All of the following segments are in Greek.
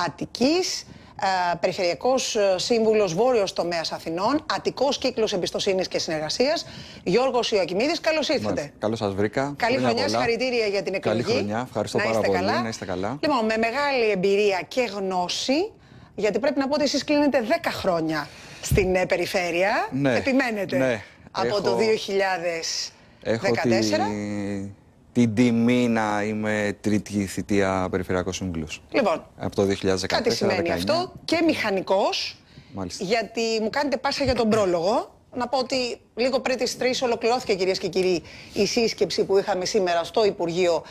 Αττικής, Περιφερειακός Σύμβουλος Βόρειος Τομέας Αθηνών, Αττικός Κύκλος Εμπιστοσύνης και Συνεργασίας, Γιώργος Ιωακημίδης. Καλώς ήρθατε. Καλώς σας βρήκα. Καλή χρονιά, συγχαρητήρια για την εκλογή. Καλή χρονιά, ευχαριστώ πάρα πολύ. Να είστε καλά. Λοιπόν, με μεγάλη εμπειρία και γνώση, γιατί πρέπει να πω ότι εσείς κλείνετε 10 χρόνια στην περιφέρεια. Ναι, επιμένετε από το 2014. Έχω την τιμή να είμαι τρίτη θητεία Περιφερειακός Σύμβουλος. Λοιπόν, από το 2014. Κάτι σημαίνει αυτό και μηχανικός. Μάλιστα. Γιατί μου κάνετε πάσα για τον πρόλογο. Να πω ότι λίγο πριν τις 3 ολοκληρώθηκε, κυρίες και κύριοι, η σύσκεψη που είχαμε σήμερα στο Υπουργείο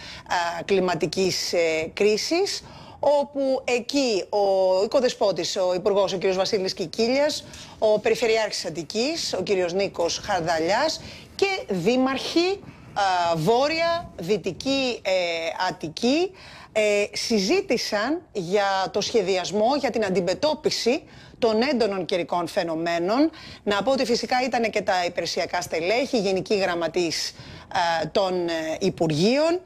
Κλιματικής Κρίσης, όπου εκεί ο οικοδεσπότης, ο Υπουργός, ο κ. Βασίλης Κικίλιας, ο Περιφερειάρχης Αττικής, ο κ. Νίκος Χαρδαλιάς και δήμαρχοι Βόρεια, Δυτική Αττική συζήτησαν για το σχεδιασμό, για την αντιμετώπιση των έντονων καιρικών φαινομένων. Να πω ότι φυσικά ήταν και τα υπηρεσιακά στελέχη, οι γενικοί γραμματείς των Υπουργείων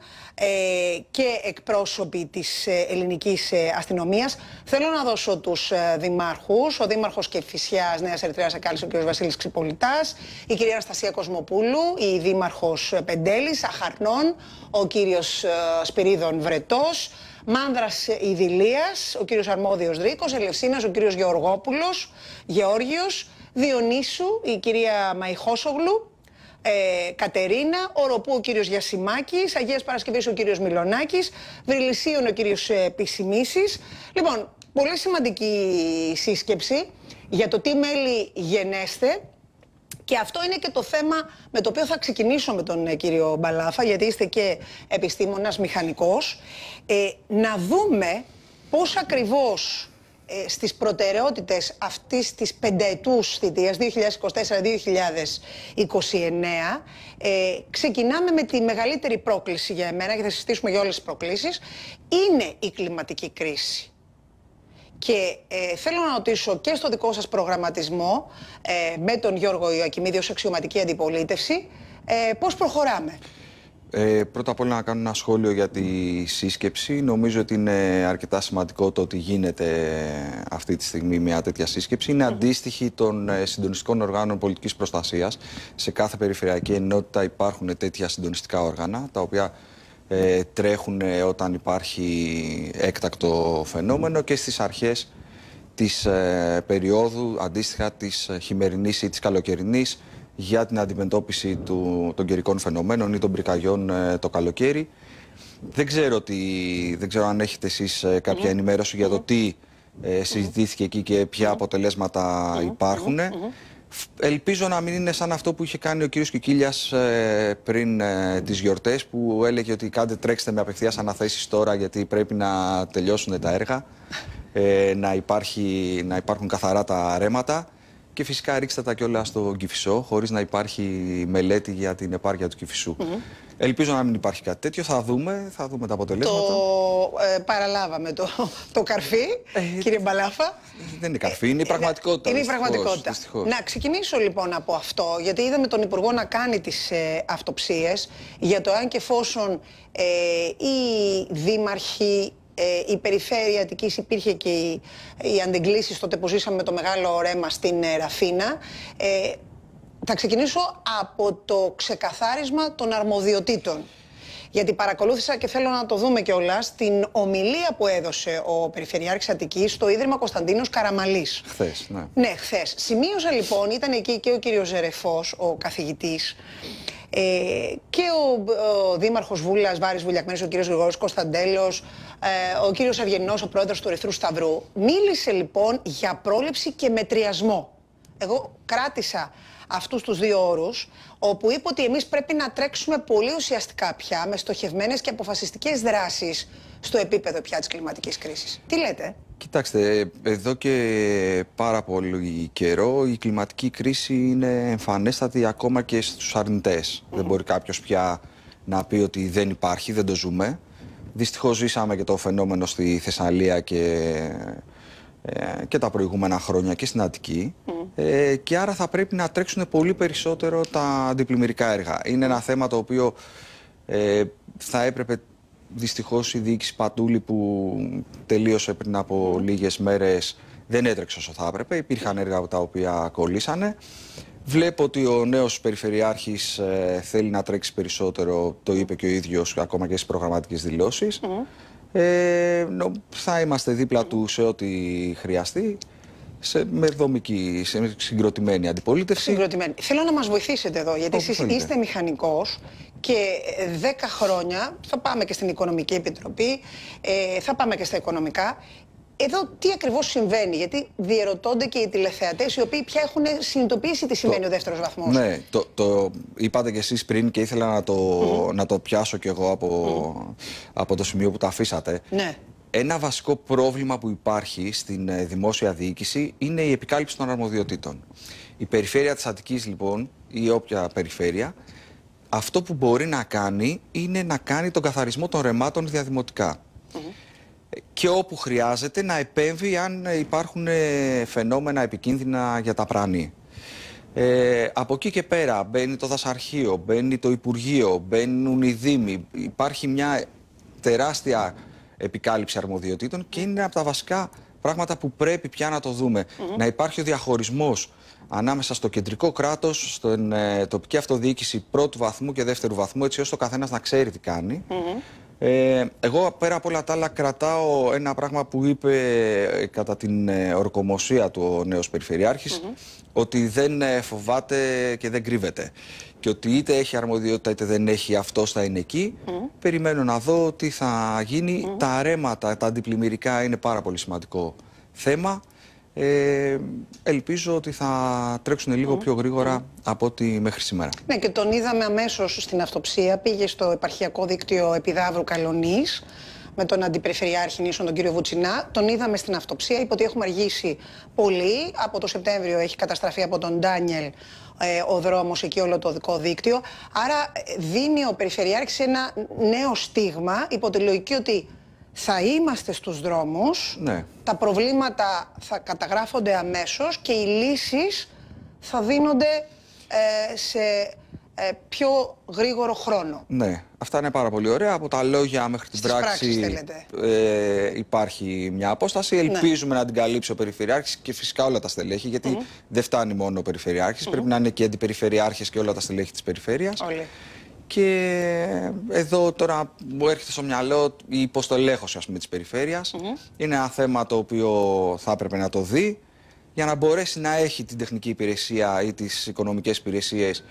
και εκπρόσωποι της ελληνικής αστυνομίας. Θέλω να δώσω τους δημάρχους, ο δήμαρχος Κηφισιάς Νέας Ερυθρέας Εκάλης, ο κ. Βασίλης Ξυπολιτάς, η κυρία Αναστασία Κοσμοπούλου, η δήμαρχος Πεντέλης, Αχαρνών, ο κύριος Σπυρίδων Βρετός, Μάνδρας Ιδηλίας, ο κύριος Αρμόδιος Δρίκος, Ελευσίνας, ο κύριος Γεώργιος, Διονύσου, η κυρία Μαϊχόσογλου, Κατερίνα, Οροπού ο κύριος Γιασιμάκης, Αγίας Παρασκευής ο κύριος Μιλονάκης, Βρυλισσίων ο κύριος Πισιμίσης. Λοιπόν, πολύ σημαντική σύσκεψη για το τι μέλη γενέστε. Και αυτό είναι και το θέμα με το οποίο θα ξεκινήσω με τον κύριο Μπαλάφα, γιατί είστε και επιστήμονας μηχανικός. Να δούμε πώς ακριβώς στις προτεραιότητες αυτής της πενταετούς θητείας 2024-2029 ξεκινάμε με τη μεγαλύτερη πρόκληση για εμένα, και θα συζητήσουμε για όλες τις προκλήσεις, είναι η κλιματική κρίση. Και θέλω να ρωτήσω και στο δικό σας προγραμματισμό με τον Γιώργο Ιωακημίδη ως αξιωματική αντιπολίτευση πώς προχωράμε. Πρώτα απ' όλα να κάνω ένα σχόλιο για τη σύσκεψη. Νομίζω ότι είναι αρκετά σημαντικό το ότι γίνεται αυτή τη στιγμή μια τέτοια σύσκεψη. Είναι αντίστοιχη των συντονιστικών οργάνων πολιτικής προστασίας. Σε κάθε περιφερειακή ενότητα υπάρχουν τέτοια συντονιστικά όργανα, τα οποία τρέχουν όταν υπάρχει έκτακτο φαινόμενο και στις αρχές της περίοδου, αντίστοιχα της χειμερινής ή της καλοκαιρινής, για την αντιμετώπιση των καιρικών φαινομένων ή των πυρκαγιών το καλοκαίρι. Δεν ξέρω αν έχετε εσείς κάποια ενημέρωση για το τι συζητήθηκε εκεί και ποια αποτελέσματα υπάρχουν. Ελπίζω να μην είναι σαν αυτό που είχε κάνει ο κύριος Κικίλιας πριν τις γιορτές, που έλεγε ότι τρέξτε με απευθείας αναθέσεις τώρα γιατί πρέπει να τελειώσουν τα έργα, να υπάρχουν καθαρά τα ρέματα. Και φυσικά ρίξτε τα κιόλα στον Κηφισό, χωρίς να υπάρχει μελέτη για την επάρκεια του Κηφισού. Ελπίζω να μην υπάρχει κάτι τέτοιο. Θα δούμε τα αποτελέσματα. Παραλάβαμε το καρφί, κύριε Μπαλάφα. Δεν είναι καρφί, είναι η πραγματικότητα. Είναι η πραγματικότητα. Να ξεκινήσω λοιπόν από αυτό, γιατί είδαμε τον Υπουργό να κάνει τις αυτοψίες για το αν και εφόσον οι δήμαρχοι, η περιφέρεια Αττικής, υπήρχε και οι αντεγκλήσεις τότε που ζήσαμε με το μεγάλο ρέμα στην Ραφίνα. Θα ξεκινήσω από το ξεκαθάρισμα των αρμοδιοτήτων. Γιατί παρακολούθησα και θέλω να το δούμε κιόλας την ομιλία που έδωσε ο Περιφερειάρχης Αττικής στο Ίδρυμα Κωνσταντίνος Καραμαλής. Χθες, ναι. Ναι, χθες. Σημείωσα λοιπόν, ήταν εκεί και ο κύριος Ζερεφός, ο καθηγητής, και ο δήμαρχος Βούλας, Βάρης Βουλιακμένης, ο κύριος Γρηγόρης Κωνσταντέλος, ο κύριος Αυγενινός, ο πρόεδρος του Ερυθρού Σταυρού. Μίλησε λοιπόν για πρόληψη και μετριασμό. Εγώ κράτησα αυτούς τους δύο όρους, όπου είπε ότι εμείς πρέπει να τρέξουμε πολύ ουσιαστικά πια με στοχευμένες και αποφασιστικές δράσεις στο επίπεδο πια της κλιματικής κρίσης. Τι λέτε? Κοιτάξτε, εδώ και πάρα πολύ καιρό η κλιματική κρίση είναι εμφανέστατη ακόμα και στους αρνητές. Δεν μπορεί κάποιος πια να πει ότι δεν υπάρχει, δεν το ζούμε. Δυστυχώς ζήσαμε και το φαινόμενο στη Θεσσαλία και τα προηγούμενα χρόνια και στην Αττική. Και άρα θα πρέπει να τρέξουν πολύ περισσότερο τα αντιπλημμυρικά έργα. Είναι ένα θέμα το οποίο θα έπρεπε δυστυχώς η διοίκηση Πατούλη που τελείωσε πριν από λίγες μέρες δεν έτρεξε όσο θα έπρεπε. Υπήρχαν έργα τα οποία κολλήσανε. Βλέπω ότι ο νέος περιφερειάρχης θέλει να τρέξει περισσότερο, το είπε και ο ίδιος ακόμα και στις προγραμματικές δηλώσεις. Θα είμαστε δίπλα του σε ό,τι χρειαστεί, με δομική, σε συγκροτημένη αντιπολίτευση. Συγκροτημένη. Θέλω να μας βοηθήσετε εδώ, γιατί εσείς είστε μηχανικός και 10 χρόνια θα πάμε και στην Οικονομική Επιτροπή, θα πάμε και στα οικονομικά. Εδώ τι ακριβώς συμβαίνει, γιατί διερωτώνται και οι τηλεθεατές οι οποίοι πια έχουν συνειδητοποιήσει τι σημαίνει ο δεύτερος βαθμός. Ναι, το είπατε κι εσείς πριν και ήθελα να το πιάσω κι εγώ από το σημείο που το αφήσατε. Ναι. Ένα βασικό πρόβλημα που υπάρχει στην δημόσια διοίκηση είναι η επικάλυψη των αρμοδιοτήτων. Η περιφέρεια της Αττικής, λοιπόν, ή όποια περιφέρεια, αυτό που μπορεί να κάνει είναι να κάνει τον καθαρισμό των ρεμάτων διαδημοτικά. Και όπου χρειάζεται να επέμβει αν υπάρχουν φαινόμενα επικίνδυνα για τα πρανή. Από εκεί και πέρα μπαίνει το δασαρχείο, μπαίνει το Υπουργείο, μπαίνουν οι Δήμοι. Υπάρχει μια τεράστια επικάλυψη αρμοδιοτήτων και είναι από τα βασικά πράγματα που πρέπει πια να το δούμε. Να υπάρχει ο διαχωρισμός ανάμεσα στο κεντρικό κράτος, στην τοπική αυτοδιοίκηση πρώτου βαθμού και δεύτερου βαθμού, έτσι ώστε ο καθένας να ξέρει τι κάνει. Εγώ πέρα από όλα τα άλλα κρατάω ένα πράγμα που είπε κατά την ορκομοσία του ο νέος περιφερειάρχης, ότι δεν φοβάται και δεν κρύβεται. Και ότι είτε έχει αρμοδιότητα είτε δεν έχει, αυτός θα είναι εκεί. Περιμένω να δω τι θα γίνει. Τα ρέματα, τα αντιπλημμυρικά είναι πάρα πολύ σημαντικό θέμα. Ελπίζω ότι θα τρέξουν λίγο πιο γρήγορα από ό,τι μέχρι σήμερα. Ναι, και τον είδαμε αμέσως στην αυτοψία. Πήγε στο επαρχιακό δίκτυο Επιδαύρου Καλονής με τον αντιπεριφερειάρχη Νήσων, τον κύριο Βουτσινά. Τον είδαμε στην αυτοψία. Είπε ότι έχουμε αργήσει πολύ. Από το Σεπτέμβριο έχει καταστραφεί από τον Ντάνιελ ο δρόμος εκεί, όλο το δικό δίκτυο. Άρα δίνει ο περιφερειάρχης ένα νέο στίγμα υπό τη λογική ότι θα είμαστε στους δρόμους, ναι, τα προβλήματα θα καταγράφονται αμέσως και οι λύσεις θα δίνονται σε πιο γρήγορο χρόνο. Ναι, αυτά είναι πάρα πολύ ωραία. Από τα λόγια μέχρι την πράξη υπάρχει μια απόσταση. Ελπίζουμε να την καλύψει ο Περιφερειάρχης και φυσικά όλα τα στελέχη, γιατί δεν φτάνει μόνο ο Περιφερειάρχης, πρέπει να είναι και αντιπεριφερειάρχες και όλα τα στελέχη της περιφέρειας. Και εδώ τώρα μου έρχεται στο μυαλό η υποστελέχωση, ας πούμε, της περιφέρειας. Είναι ένα θέμα το οποίο θα έπρεπε να το δει για να μπορέσει να έχει την τεχνική υπηρεσία ή τις οικονομικές υπηρεσίες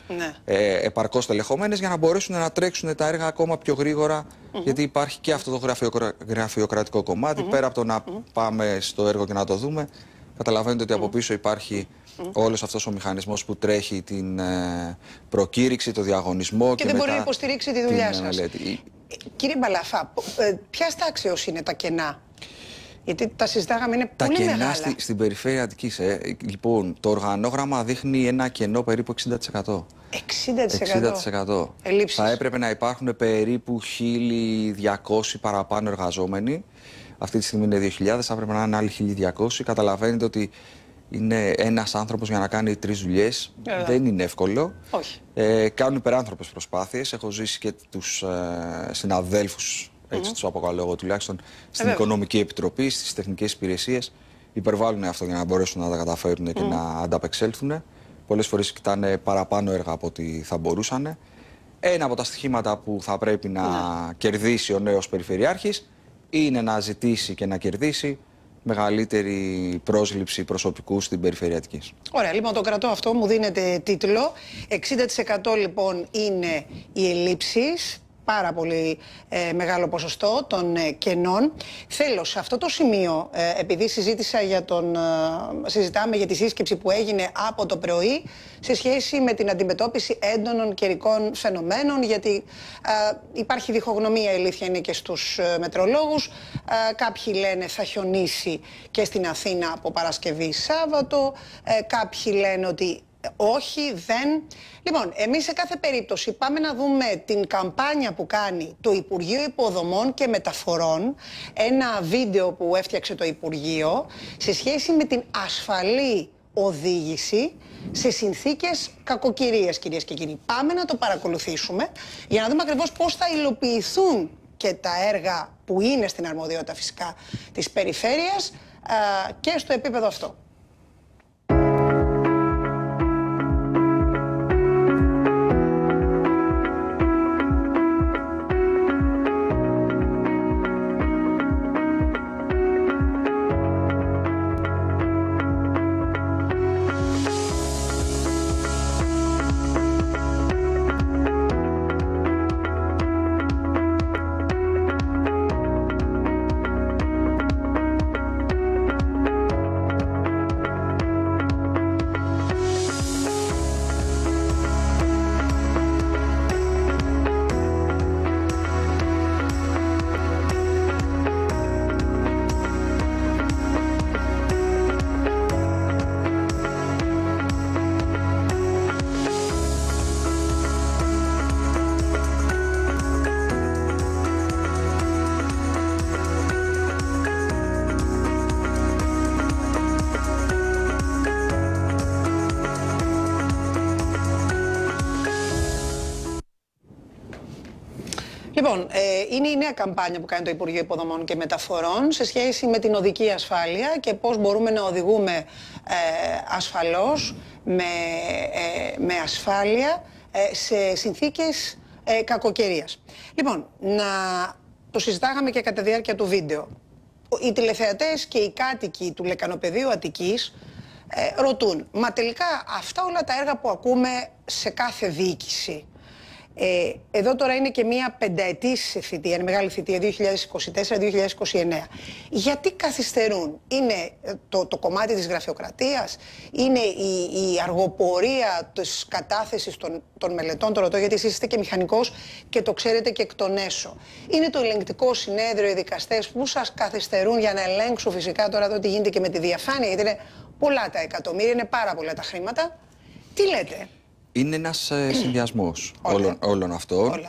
επαρκώς τελεχωμένες, για να μπορέσουν να τρέξουν τα έργα ακόμα πιο γρήγορα, γιατί υπάρχει και αυτό το γραφειοκρατικό κομμάτι. Πέρα από το να πάμε στο έργο και να το δούμε, καταλαβαίνετε ότι από πίσω υπάρχει όλος αυτός ο μηχανισμός που τρέχει την προκήρυξη, το διαγωνισμό και δεν μπορεί να υποστηρίξει τη δουλειά σας. Κύριε Μπαλαφά, ποιας τάξεως είναι τα κενά? Γιατί τα συζητάγαμε, είναι πολύ μεγάλα. Τα κενά στην περιφέρεια Αττικής, λοιπόν, το οργανόγραμμα δείχνει ένα κενό περίπου 60%. 60%. Ελλείψεις. Θα έπρεπε να υπάρχουν περίπου 1.200 παραπάνω εργαζόμενοι. Αυτή τη στιγμή είναι 2.000, θα έπρεπε να είναι άλλοι 1.200. Καταλαβαίνετε ότι είναι ένας άνθρωπος για να κάνει 3 δουλειές. Δεν είναι εύκολο. Όχι. Κάνουν υπεράνθρωπες προσπάθειες. Έχω ζήσει και τους συναδέλφους, έτσι τους αποκαλώ εγώ τουλάχιστον, στην Οικονομική Επιτροπή, στις τεχνικές υπηρεσίες. Υπερβάλλουν αυτό για να μπορέσουν να τα καταφέρουν και να ανταπεξέλθουν. Πολλές φορές κοιτάνε παραπάνω έργα από ό,τι θα μπορούσαν. Ένα από τα στοιχήματα που θα πρέπει να κερδίσει ο νέος Περιφερειάρχης είναι να ζητήσει και να κερδίσει μεγαλύτερη πρόσληψη προσωπικού στην περιφέρεια Αττικής. Ωραία, λοιπόν, το κρατώ αυτό, μου δίνετε τίτλο. 60% λοιπόν είναι οι ελλείψεις, πάρα πολύ μεγάλο ποσοστό των κενών. Θέλω σε αυτό το σημείο, επειδή συζητάμε για τη σύσκεψη που έγινε από το πρωί σε σχέση με την αντιμετώπιση έντονων καιρικών φαινομένων, γιατί υπάρχει διχογνωμία, η αλήθεια είναι, και στους μετρολόγους. Κάποιοι λένε θα χιονίσει και στην Αθήνα από Παρασκευή Σάββατο, κάποιοι λένε ότι όχι, δεν. Λοιπόν, εμείς σε κάθε περίπτωση πάμε να δούμε την καμπάνια που κάνει το Υπουργείο Υποδομών και Μεταφορών, ένα βίντεο που έφτιαξε το Υπουργείο σε σχέση με την ασφαλή οδήγηση σε συνθήκες κακοκαιρίας, κυρίες και κύριοι. Πάμε να το παρακολουθήσουμε για να δούμε ακριβώς πώς θα υλοποιηθούν και τα έργα που είναι στην αρμοδιότητα φυσικά της περιφέρειας και στο επίπεδο αυτό. Λοιπόν, είναι η νέα καμπάνια που κάνει το Υπουργείο Υποδομών και Μεταφορών σε σχέση με την οδική ασφάλεια και πώς μπορούμε να οδηγούμε ασφαλώς, με ασφάλεια, σε συνθήκες κακοκαιρίας. Λοιπόν, το συζητάγαμε και κατά τη διάρκεια του βίντεο. Οι τηλεθεατές και οι κάτοικοι του Λεκανοπεδίου Αττικής ρωτούν, μα τελικά αυτά όλα τα έργα που ακούμε σε κάθε διοίκηση, εδώ τώρα είναι και μία πενταετής θητεία, είναι μεγάλη θητεία, 2024-2029. Γιατί καθυστερούν? Είναι το κομμάτι της γραφειοκρατίας, είναι η αργοπορία της κατάθεσης των μελετών? Το ρωτώ γιατί εσείς είστε και μηχανικός και το ξέρετε και εκ των έσω. Είναι το ελεγκτικό συνέδριο, οι δικαστές που σας καθυστερούν για να ελέγξουν φυσικά τώρα εδώ τι γίνεται και με τη διαφάνεια, γιατί είναι πολλά τα εκατομμύρια, είναι πάρα πολλά τα χρήματα. Τι λέτε? Είναι ένας συνδυασμός όλων αυτών.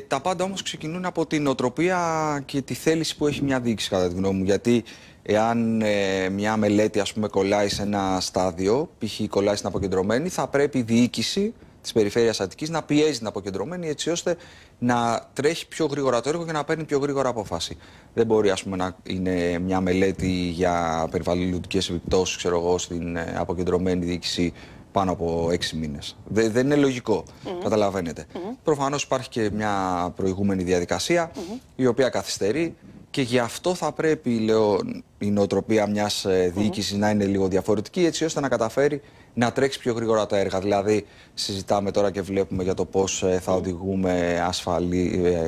Τα πάντα όμως ξεκινούν από την νοοτροπία και τη θέληση που έχει μια διοίκηση, κατά τη γνώμη μου. Γιατί εάν μια μελέτη, ας πούμε, κολλάει σε ένα στάδιο, π.χ. κολλάει στην αποκεντρωμένη, θα πρέπει η διοίκηση της Περιφέρειας Αττικής να πιέζει την αποκεντρωμένη, έτσι ώστε να τρέχει πιο γρήγορα το έργο και να παίρνει πιο γρήγορα απόφαση. Δεν μπορεί, ας πούμε, να είναι μια μελέτη για περιβαλλοντικές επιπτώσεις, ξέρω εγώ, στην αποκεντρωμένη διοίκηση πάνω από 6 μήνες. Δεν είναι λογικό, καταλαβαίνετε. Προφανώς υπάρχει και μια προηγούμενη διαδικασία, η οποία καθυστερεί και γι' αυτό θα πρέπει, λέω, η νοοτροπία μιας διοίκησης να είναι λίγο διαφορετική, έτσι ώστε να καταφέρει να τρέξει πιο γρήγορα τα έργα. Δηλαδή, συζητάμε τώρα και βλέπουμε για το πώς θα οδηγούμε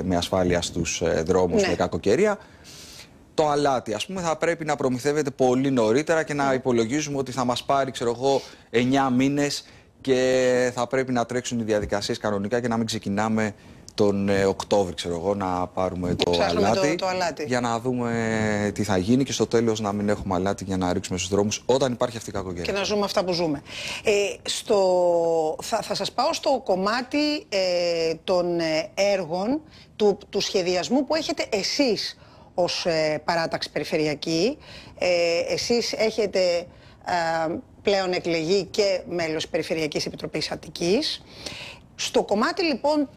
με ασφάλεια στους δρόμους με κακοκαιρία. Το αλάτι, ας πούμε, θα πρέπει να προμηθεύεται πολύ νωρίτερα και να υπολογίζουμε ότι θα μας πάρει, ξέρω εγώ, 9 μήνες και θα πρέπει να τρέξουν οι διαδικασίες κανονικά και να μην ξεκινάμε τον Οκτώβρη, ξέρω εγώ, να πάρουμε το αλάτι, για να δούμε τι θα γίνει και στο τέλος να μην έχουμε αλάτι για να ρίξουμε στους δρόμους όταν υπάρχει αυτή η κακοκαιρία. Και να ζούμε αυτά που ζούμε. Θα σας πάω στο κομμάτι των έργων, του σχεδιασμού που έχετε εσείς ως παράταξη περιφερειακή. Εσείς έχετε πλέον εκλεγεί και μέλος της Περιφερειακής Επιτροπής Αττικής. Στο κομμάτι λοιπόν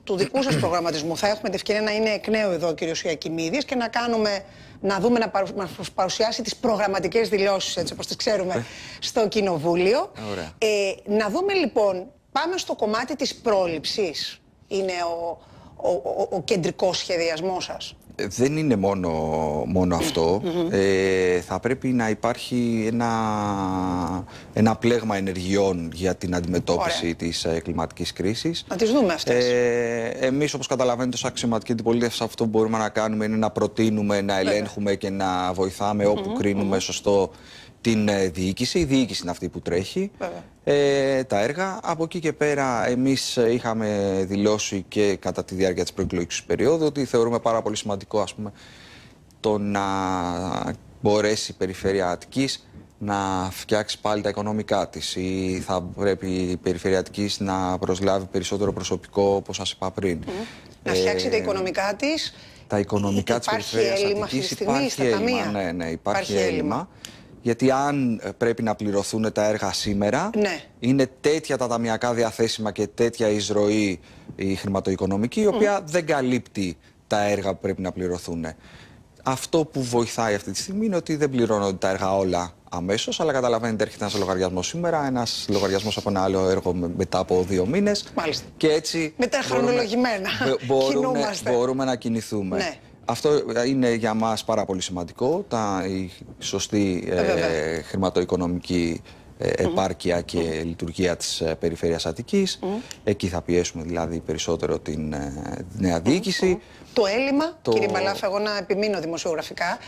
του δικού σας προγραμματισμού θα έχουμε την ευκαιρία να είναι εκ νέου εδώ ο κ. Ιακημίδης και να δούμε να παρουσιάσει τις προγραμματικές δηλώσεις, έτσι όπως τις ξέρουμε, στο Κοινοβούλιο. Να δούμε λοιπόν, πάμε στο κομμάτι της πρόληψης. Είναι ο κεντρικός σχεδιασμός σας? Δεν είναι μόνο αυτό. Θα πρέπει να υπάρχει ένα πλέγμα ενεργειών για την αντιμετώπιση της κλιματικής κρίσης. Να τις δούμε αυτές. Εμείς, όπως καταλαβαίνετε, ως αξιωματική αντιπολίτευση, αυτό που μπορούμε να κάνουμε είναι να προτείνουμε, να ελέγχουμε και να βοηθάμε όπου κρίνουμε σωστό την διοίκηση. Η διοίκηση είναι αυτή που τρέχει τα έργα. Από εκεί και πέρα εμείς είχαμε δηλώσει και κατά τη διάρκεια της προεκλογικής περίοδου ότι θεωρούμε πάρα πολύ σημαντικό, ας πούμε, το να μπορέσει η Περιφέρεια Αττικής να φτιάξει πάλι τα οικονομικά της, ή θα πρέπει η Περιφέρεια Αττικής να προσλάβει περισσότερο προσωπικό, όπως σας είπα πριν. Να φτιάξει τα οικονομικά της. Τα οικονομικά της Περιφέρειας Αττικής υπάρχει έλλειμμα. Ναι, υπάρχει έλλειμμα. Γιατί αν πρέπει να πληρωθούν τα έργα σήμερα, είναι τέτοια τα ταμιακά διαθέσιμα και τέτοια εισρωή η χρηματοοικονομική, η οποία δεν καλύπτει τα έργα που πρέπει να πληρωθούν. Αυτό που βοηθάει αυτή τη στιγμή είναι ότι δεν πληρώνονται τα έργα όλα αμέσως, αλλά καταλαβαίνετε, έρχεται ένας λογαριασμός σήμερα, ένας λογαριασμός από ένα άλλο έργο μετά από 2 μήνες. Μάλιστα. Και έτσι χρονολογημένα μπορούμε να κινηθούμε. Ναι. Αυτό είναι για μας πάρα πολύ σημαντικό, η σωστή χρηματοοικονομική επάρκεια και λειτουργία της περιφέρειας Αττικής. Εκεί θα πιέσουμε δηλαδή περισσότερο την νέα διοίκηση. Το έλλειμμα, κύριε Μπαλάφα, εγώ να επιμείνω δημοσιογραφικά,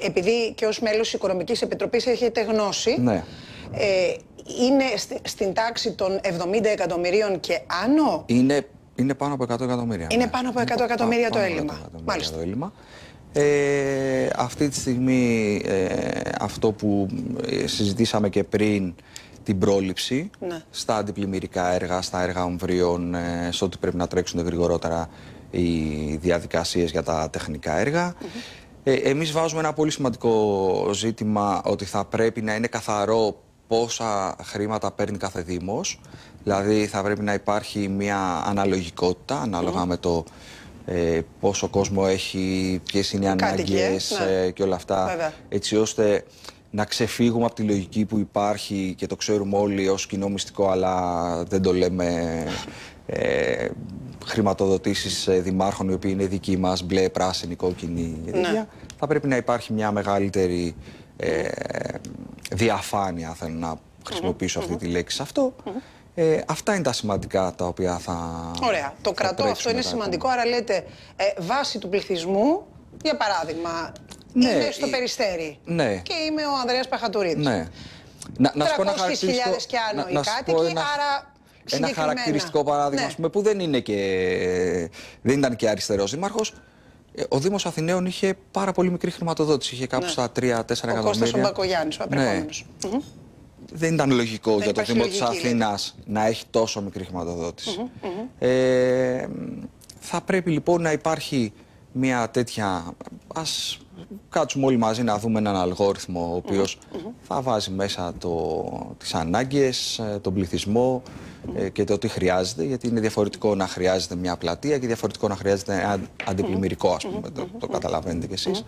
επειδή και ως μέλος της Οικονομικής Επιτροπής έχετε γνώση, είναι στην τάξη των 70 εκατομμυρίων και άνω. Είναι πάνω από 100 εκατομμύρια. Είναι πάνω από 100 εκατομμύρια το έλλειμμα. Μάλιστα. Το έλλειμμα. Αυτή τη στιγμή αυτό που συζητήσαμε και πριν, την πρόληψη στα αντιπλημμυρικά έργα, στα έργα ομβρίων, στο ότι πρέπει να τρέξουν γρηγορότερα οι διαδικασίες για τα τεχνικά έργα. Εμείς βάζουμε ένα πολύ σημαντικό ζήτημα, ότι θα πρέπει να είναι καθαρό πόσα χρήματα παίρνει κάθε δήμος. Δηλαδή θα πρέπει να υπάρχει μια αναλογικότητα ανάλογα με το πόσο κόσμο έχει, ποιες είναι οι ανάγκες και όλα αυτά. Βέβαια. Έτσι ώστε να ξεφύγουμε από τη λογική που υπάρχει και το ξέρουμε όλοι ως κοινό μυστικό, αλλά δεν το λέμε, χρηματοδοτήσεις δημάρχων οι οποίοι είναι δικοί μας, μπλε, πράσινη, κόκκινη και τέτοια. Θα πρέπει να υπάρχει μια μεγαλύτερη διαφάνεια, θέλω να χρησιμοποιήσω αυτή τη λέξη σε αυτό. Αυτά είναι τα σημαντικά τα οποία θα... Ωραία. Το κρατώ, αυτό είναι σημαντικό. Άρα λέτε, βάση του πληθυσμού, για παράδειγμα, είμαι στο Περιστέρι και είμαι ο Ανδρέας Παχατουρίδης. 300.000 και άνω οι κάτοικοι, άρα ένα χαρακτηριστικό παράδειγμα, ας πούμε, που δεν ήταν και αριστερός δήμαρχος. Ο Δήμος Αθηναίων είχε πάρα πολύ μικρή χρηματοδότηση, είχε κάπου στα 3-4 εκατομμύρια. Ο Κώστας ο Μπακογιάννης, ο απερχόμενος. Δεν ήταν λογικό για το Δήμο της Αθήνας να έχει τόσο μικρή χρηματοδότηση. Θα πρέπει λοιπόν να υπάρχει μια τέτοια... Ας κάτσουμε όλοι μαζί να δούμε έναν αλγόριθμο ο οποίος θα βάζει μέσα τις ανάγκες, τον πληθυσμό και το τι χρειάζεται, γιατί είναι διαφορετικό να χρειάζεται μια πλατεία και διαφορετικό να χρειάζεται ένα αντιπλημμυρικό, ας πούμε, το καταλαβαίνετε κι εσείς.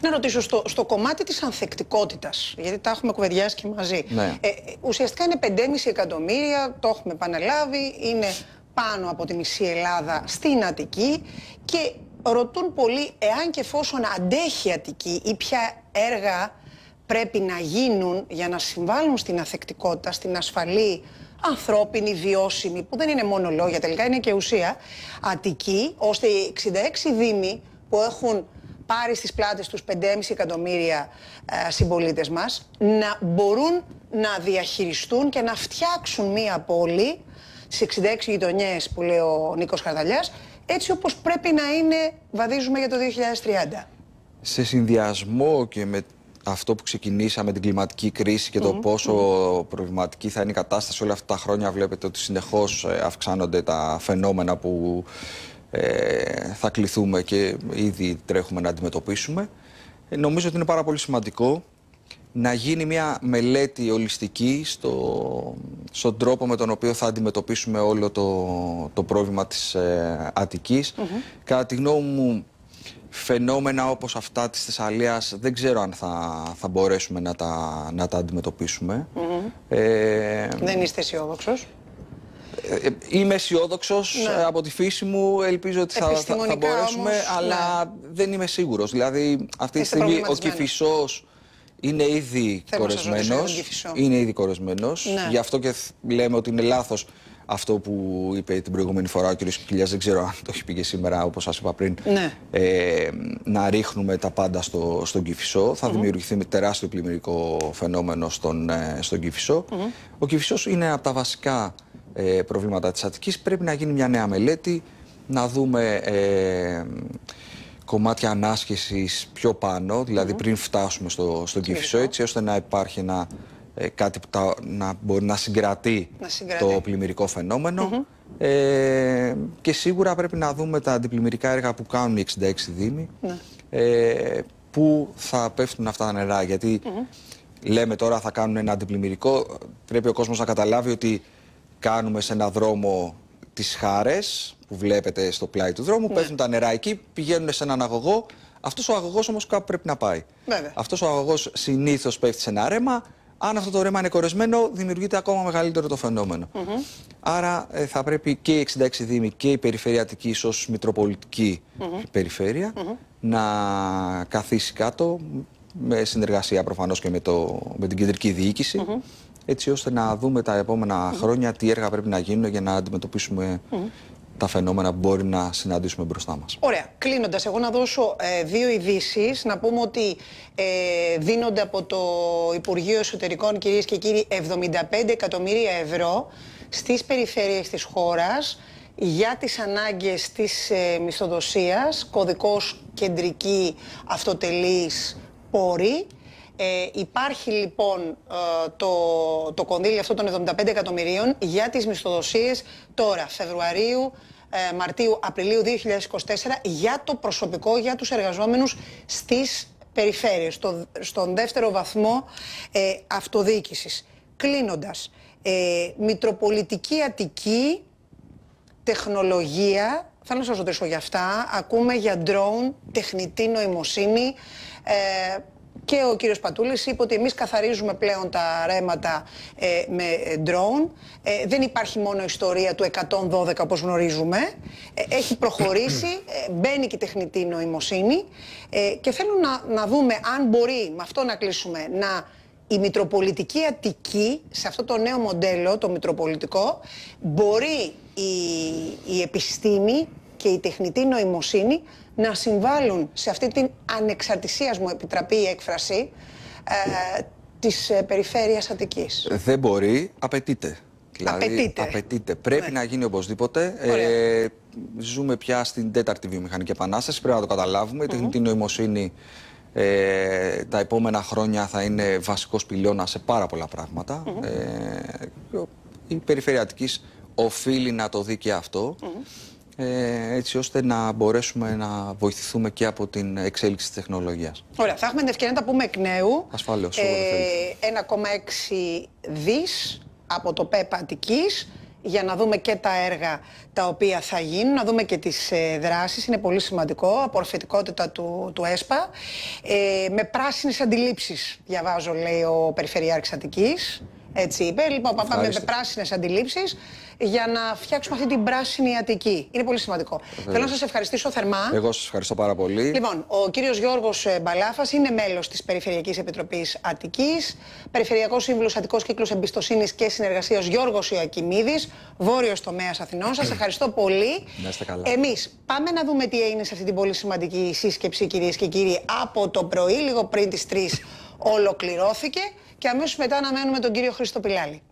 Να ρωτήσω, στο κομμάτι της ανθεκτικότητας, γιατί τα έχουμε κουβεντιάσει και μαζί, ουσιαστικά είναι 5,5 εκατομμύρια, το έχουμε επαναλάβει, είναι πάνω από τη μισή Ελλάδα στην Αττική και ρωτούν πολλοί εάν και εφόσον αντέχει η Αττική ή ποια έργα πρέπει να γίνουν για να συμβάλλουν στην ανθεκτικότητα, στην ασφαλή, ανθρώπινη, βιώσιμη, που δεν είναι μόνο λόγια, τελικά είναι και ουσία, Αττική, ώστε οι 66 δήμοι που έχουν πάρει στις πλάτες τους 5,5 εκατομμύρια συμπολίτες μας να μπορούν να διαχειριστούν και να φτιάξουν μία πόλη στις 66 γειτονιές που λέει ο Νίκος Χαρδαλιάς, έτσι όπως πρέπει να είναι, βαδίζουμε για το 2030. Σε συνδυασμό και με αυτό που ξεκινήσαμε, την κλιματική κρίση και το πόσο προβληματική θα είναι η κατάσταση όλα αυτά τα χρόνια, βλέπετε ότι συνεχώς αυξάνονται τα φαινόμενα που θα κληθούμε και ήδη τρέχουμε να αντιμετωπίσουμε. Νομίζω ότι είναι πάρα πολύ σημαντικό να γίνει μια μελέτη ολιστική στον τρόπο με τον οποίο θα αντιμετωπίσουμε όλο το πρόβλημα της Αττικής. Κατά τη γνώμη μου, φαινόμενα όπως αυτά της Θεσσαλίας δεν ξέρω αν θα μπορέσουμε να τα αντιμετωπίσουμε. Δεν είστε αισιόδοξος? Είμαι αισιόδοξος από τη φύση μου, ελπίζω ότι θα μπορέσουμε, αλλά δεν είμαι σίγουρος. Δηλαδή αυτή τη στιγμή ο Κηφισός είναι ήδη κορεσμένος. Γι' αυτό και λέμε ότι είναι λάθος αυτό που είπε την προηγούμενη φορά ο κ. Κιλιάς, δεν ξέρω αν το έχει πει και σήμερα, όπως σας είπα πριν, να ρίχνουμε τα πάντα στον Κηφισό. Θα δημιουργηθεί τεράστιο πλημμυρικό φαινόμενο στον Κηφισό. Ο Κηφισός είναι από τα βασικά προβλήματα της Αττικής. Πρέπει να γίνει μια νέα μελέτη, να δούμε κομμάτια ανάσχεσης πιο πάνω, δηλαδή πριν φτάσουμε στον Κηφισό, έτσι ώστε να υπάρχει κάτι που να μπορεί να συγκρατεί το πλημμυρικό φαινόμενο. Και σίγουρα πρέπει να δούμε τα αντιπλημμυρικά έργα που κάνουν οι 66 δήμοι, που θα πέφτουν αυτά τα νερά. Γιατί λέμε τώρα θα κάνουν ένα αντιπλημμυρικό, πρέπει ο κόσμος να καταλάβει ότι κάνουμε σε ένα δρόμο τις Χάρες, που βλέπετε στο πλάι του δρόμου, πέφτουν τα νερά εκεί, πηγαίνουν σε έναν αγωγό. Αυτός ο αγωγός όμως κάπου πρέπει να πάει. Αυτός ο αγωγός συνήθως πέφτει σε ένα ρέμα. Αν αυτό το ρέμα είναι κορεσμένο, δημιουργείται ακόμα μεγαλύτερο το φαινόμενο. Άρα θα πρέπει και οι 66 δήμοι και η περιφερειατική, ίσως μητροπολιτική περιφέρεια, να καθίσει κάτω, με συνεργασία προφανώς και με την κεντρική διοίκηση, έτσι ώστε να δούμε τα επόμενα χρόνια τι έργα πρέπει να γίνουν για να αντιμετωπίσουμε τα φαινόμενα που μπορεί να συναντήσουμε μπροστά μας. Ωραία. Κλείνοντας, εγώ να δώσω δύο ειδήσεις. Να πούμε ότι δίνονται από το Υπουργείο Εσωτερικών, κυρίες και κύριοι, 75 εκατομμύρια ευρώ στις περιφέρειες της χώρας για τις ανάγκες της μισθοδοσίας, κωδικός κεντρική αυτοτελής πόρη. Υπάρχει λοιπόν το κονδύλι αυτό των 75 εκατομμυρίων για τις μισθοδοσίες τώρα, Φεβρουαρίου, Μαρτίου, Απριλίου 2024, για το προσωπικό, για τους εργαζόμενους στις περιφέρειες, στον δεύτερο βαθμό αυτοδιοίκησης. Κλείνοντας, Μητροπολιτική Αττική, τεχνολογία, θέλω να σας ρωτήσω για αυτά, ακούμε για drone, τεχνητή νοημοσύνη, και ο κύριος Πατούλης είπε ότι εμείς καθαρίζουμε πλέον τα ρέματα με drone. Δεν υπάρχει μόνο ιστορία του 112 όπως γνωρίζουμε. Έχει προχωρήσει, μπαίνει και η τεχνητή νοημοσύνη και θέλω να δούμε αν μπορεί, με αυτό να κλείσουμε, η Μητροπολιτική Αττική, σε αυτό το νέο μοντέλο, το μητροπολιτικό, μπορεί η επιστήμη και η τεχνητή νοημοσύνη να συμβάλλουν σε αυτή την ανεξαρτησίας, μου επιτραπεί η έκφραση, της περιφέρειας Αττικής. Δεν μπορεί, απαιτείται. Δηλαδή, απαιτείται. Πρέπει να γίνει οπωσδήποτε. Ζούμε πια στην τέταρτη βιομηχανική επανάσταση, πρέπει να το καταλάβουμε. Η τεχνητή νοημοσύνη τα επόμενα χρόνια θα είναι βασικός πυλώνας σε πάρα πολλά πράγματα. Η περιφέρεια Αττικής οφείλει να το δει και αυτό. Έτσι ώστε να μπορέσουμε να βοηθηθούμε και από την εξέλιξη της τεχνολογίας. Ωραία, θα έχουμε την ευκαιρία να τα πούμε εκ νέου. Ασφαλώς. 1,6 δις από το ΠΕΠ Αττικής, για να δούμε και τα έργα τα οποία θα γίνουν, να δούμε και τις δράσεις, είναι πολύ σημαντικό, απορροφητικότητα του ΕΣΠΑ. Με πράσινες αντιλήψεις, διαβάζω, λέει ο Περιφερειάρχης Αττικής. Έτσι είπε. Λοιπόν, πάμε με πράσινες αντιλήψεις για να φτιάξουμε αυτή την πράσινη Αττική. Είναι πολύ σημαντικό. Θέλω να σας ευχαριστήσω θερμά. Εγώ σας ευχαριστώ πάρα πολύ. Λοιπόν, ο κύριος Γιώργος Μπαλάφας είναι μέλος της Περιφερειακής Επιτροπής Αττικής, Περιφερειακός Σύμβουλος Αττικός Κύκλος Εμπιστοσύνης και Συνεργασίας Γιώργος Ιωακιμίδης, Βόρειος Τομέας Αθηνών. Σας ευχαριστώ πολύ. Να είστε καλά. Εμείς πάμε να δούμε τι έγινε σε αυτή την πολύ σημαντική σύσκεψη, κυρίες και κύριοι, από το πρωί, λίγο πριν τις 3 ολοκληρώθηκε. Και αμέσως μετά αναμένουμε τον κύριο Χρήστο Πιλάλη.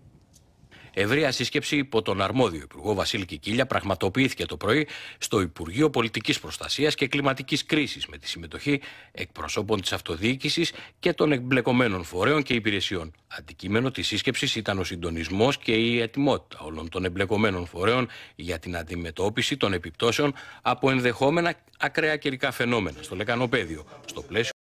Ευρεία σύσκεψη υπό τον αρμόδιο Υπουργό Βασίλη Κικίλια πραγματοποιήθηκε το πρωί στο Υπουργείο Πολιτικής Προστασίας και Κλιματικής Κρίσης, με τη συμμετοχή εκπροσώπων της αυτοδιοίκησης και των εμπλεκομένων φορέων και υπηρεσιών. Αντικείμενο της σύσκεψης ήταν ο συντονισμός και η ετοιμότητα όλων των εμπλεκομένων φορέων για την αντιμετώπιση των επιπτώσεων από ενδεχόμενα ακραία καιρικά φαινόμενα στο λεκανοπέδιο, στο πλαίσιο